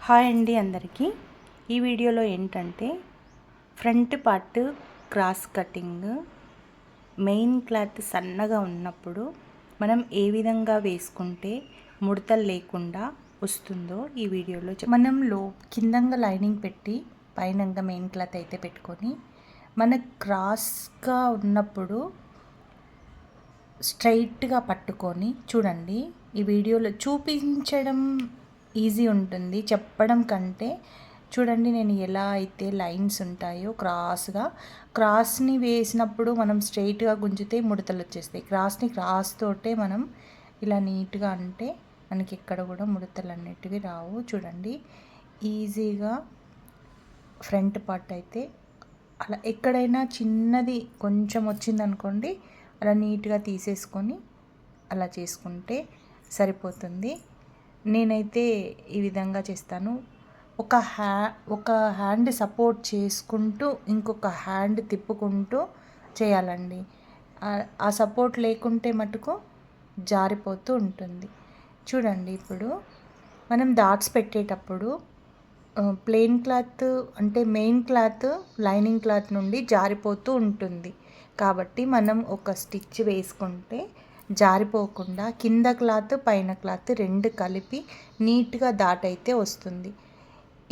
Hi అండి అందరికీ. ఈ వీడియోలో ఏంటంటే front part cross cutting main cloth సన్నగా ఉన్నప్పుడు మనం ఏ విధంగా వేసుకుంటే ముడతలు లేకుండా వస్తుందో ఈ వీడియోలో మనం కిందంగా లైనింగ్ పెట్టి పైనంగా మెయిన్ క్లాత్ అయితే పెట్టుకొని మన క్రాస్గా ఉన్నప్పుడు స్ట్రైట్గా పట్టుకొని చూడండి. ఈ వీడియోలో చూపించడం ఈజీ ఉంటుంది చెప్పడం కంటే. చూడండి నేను ఎలా అయితే లైన్స్ ఉంటాయో క్రాస్ని వేసినప్పుడు మనం స్ట్రైట్గా గుంజితే ముడతలు వచ్చేస్తాయి. క్రాస్ తోటే మనం ఇలా నీట్గా అంటే మనకి ఎక్కడ కూడా ముడతలు అన్నిటివి రావు. చూడండి ఈజీగా ఫ్రంట్ పార్ట్ అయితే అలా ఎక్కడైనా చిన్నది కొంచెం వచ్చిందనుకోండి అలా నీట్గా తీసేసుకొని అలా చేసుకుంటే సరిపోతుంది. నేనైతే ఈ విధంగా చేస్తాను. ఒక హ్యాండ్ సపోర్ట్ చేసుకుంటూ ఇంకొక హ్యాండ్ తిప్పుకుంటూ చేయాలండి. ఆ సపోర్ట్ లేకుంటే మటుకు జారిపోతూ ఉంటుంది. చూడండి ఇప్పుడు మనం డాట్స్ పెట్టేటప్పుడు ప్లెయిన్ క్లాత్ అంటే మెయిన్ క్లాత్ లైనింగ్ క్లాత్ నుండి జారిపోతూ ఉంటుంది. కాబట్టి మనం ఒక స్టిచ్ వేసుకుంటే జారిపోకుండా కింద క్లాత్ పైన క్లాత్ రెండు కలిపి నీట్గా డాట్ అయితే వస్తుంది.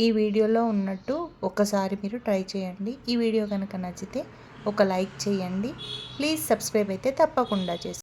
ఈ వీడియోలో ఉన్నట్టు ఒకసారి మీరు ట్రై చేయండి. ఈ వీడియో కనుక నచ్చితే ఒక లైక్ చేయండి. ప్లీజ్ సబ్స్క్రైబ్ అయితే తప్పకుండా చేసుకోండి.